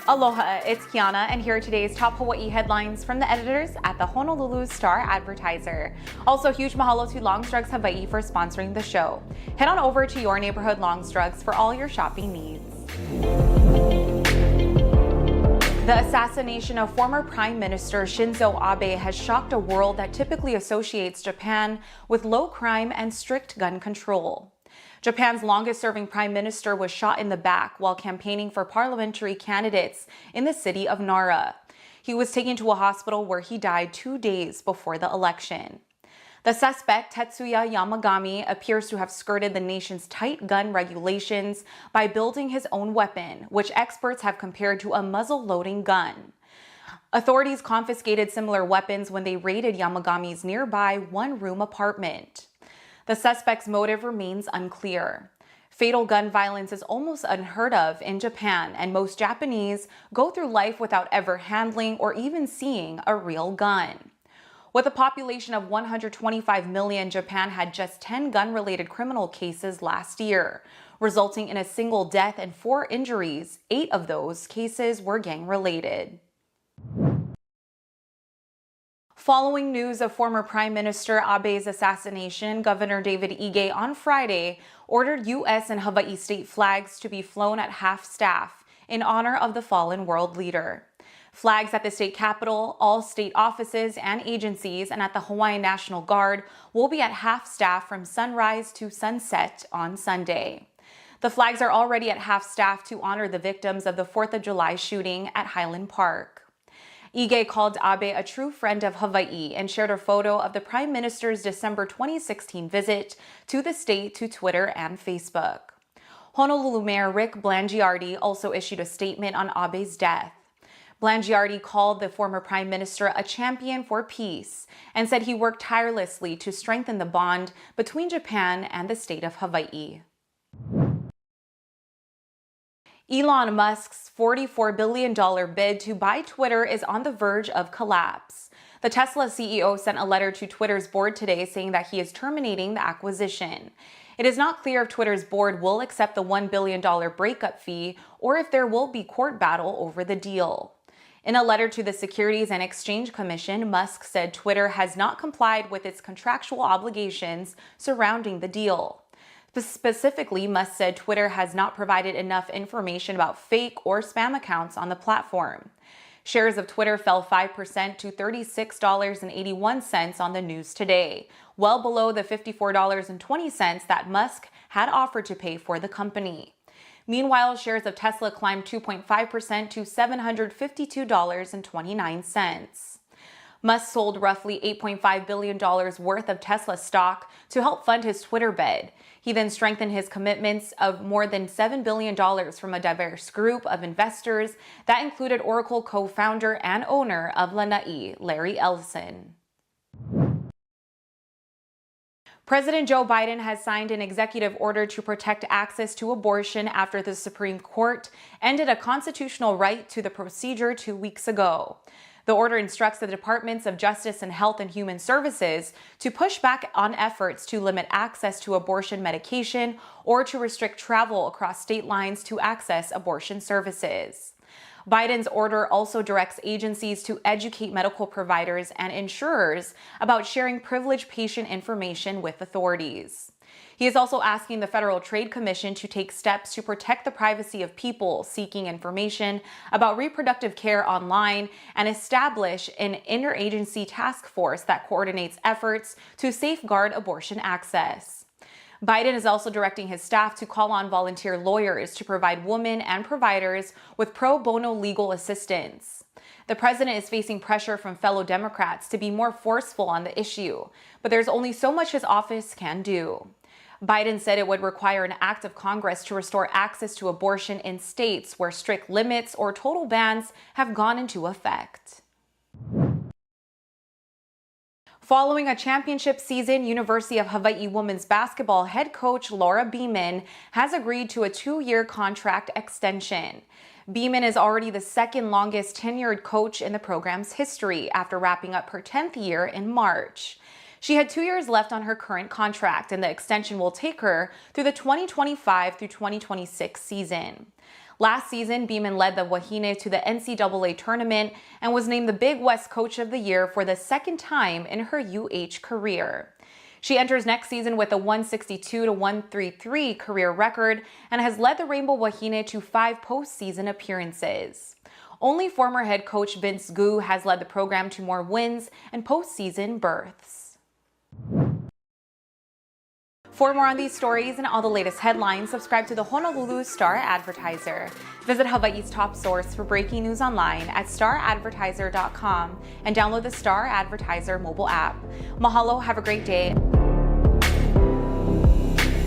Aloha, it's Kiana, and here are today's top Hawaii headlines from the editors at the Honolulu Star-Advertiser. Also, huge mahalo to Longs Drugs Hawaii for sponsoring the show. Head on over to your neighborhood Longs Drugs for all your shopping needs. The assassination of former Prime Minister Shinzo Abe has shocked a world that typically associates Japan with low crime and strict gun control. Japan's longest-serving prime minister was shot in the back while campaigning for parliamentary candidates in the city of Nara. He was taken to a hospital where he died 2 days before the election. The suspect, Tetsuya Yamagami, appears to have skirted the nation's tight gun regulations by building his own weapon, which experts have compared to a muzzle-loading gun. Authorities confiscated similar weapons when they raided Yamagami's nearby one-room apartment. The suspect's motive remains unclear. Fatal gun violence is almost unheard of in Japan, and most Japanese go through life without ever handling or even seeing a real gun. With a population of 125 million, Japan had just 10 gun-related criminal cases last year, resulting in a single death and 4 injuries. 8 of those cases were gang-related. Following news of former Prime Minister Abe's assassination, Governor David Ige on Friday ordered U.S. and Hawaii state flags to be flown at half-staff in honor of the fallen world leader. Flags at the state capitol, all state offices and agencies, and at the Hawaiian National Guard will be at half-staff from sunrise to sunset on Sunday. The flags are already at half-staff to honor the victims of the 4th of July shooting at Highland Park. Ige called Abe a true friend of Hawaii and shared a photo of the Prime Minister's December 2016 visit to the state to Twitter and Facebook. Honolulu Mayor Rick Blangiardi also issued a statement on Abe's death. Blangiardi called the former Prime Minister a champion for peace and said he worked tirelessly to strengthen the bond between Japan and the state of Hawaii. Elon Musk's $44 billion bid to buy Twitter is on the verge of collapse. The Tesla CEO sent a letter to Twitter's board today saying that he is terminating the acquisition. It is not clear if Twitter's board will accept the $1 billion breakup fee or if there will be court battle over the deal. In a letter to the Securities and Exchange Commission, Musk said Twitter has not complied with its contractual obligations surrounding the deal. Specifically, Musk said Twitter has not provided enough information about fake or spam accounts on the platform. Shares of Twitter fell 5% to $36.81 on the news today, well below the $54.20 that Musk had offered to pay for the company. Meanwhile, shares of Tesla climbed 2.5% to $752.29. Musk sold roughly $8.5 billion worth of Tesla stock to help fund his Twitter bid. He then strengthened his commitments of more than $7 billion from a diverse group of investors that included Oracle co-founder and owner of Lanai, Larry Ellison. President Joe Biden has signed an executive order to protect access to abortion after the Supreme Court ended a constitutional right to the procedure 2 weeks ago. The order instructs the Departments of Justice and Health and Human Services to push back on efforts to limit access to abortion medication or to restrict travel across state lines to access abortion services. Biden's order also directs agencies to educate medical providers and insurers about sharing privileged patient information with authorities. He is also asking the Federal Trade Commission to take steps to protect the privacy of people seeking information about reproductive care online and establish an interagency task force that coordinates efforts to safeguard abortion access. Biden is also directing his staff to call on volunteer lawyers to provide women and providers with pro bono legal assistance. The president is facing pressure from fellow Democrats to be more forceful on the issue, but there's only so much his office can do. Biden said it would require an act of Congress to restore access to abortion in states where strict limits or total bans have gone into effect. Following a championship season, University of Hawaii women's basketball head coach Laura Beeman has agreed to a 2-year contract extension. Beeman is already the second longest tenured coach in the program's history after wrapping up her 10th year in March. She had 2 years left on her current contract, and the extension will take her through the 2025 through 2026 season. Last season, Beeman led the Wahine to the NCAA tournament and was named the Big West Coach of the Year for the second time in her UH career. She enters next season with a 162-133 career record and has led the Rainbow Wahine to 5 postseason appearances. Only former head coach Vince Gu has led the program to more wins and postseason berths. For more on these stories and all the latest headlines, subscribe to the Honolulu Star-Advertiser. Visit Hawaii's top source for breaking news online at staradvertiser.com and download the Star-Advertiser mobile app. Mahalo, have a great day.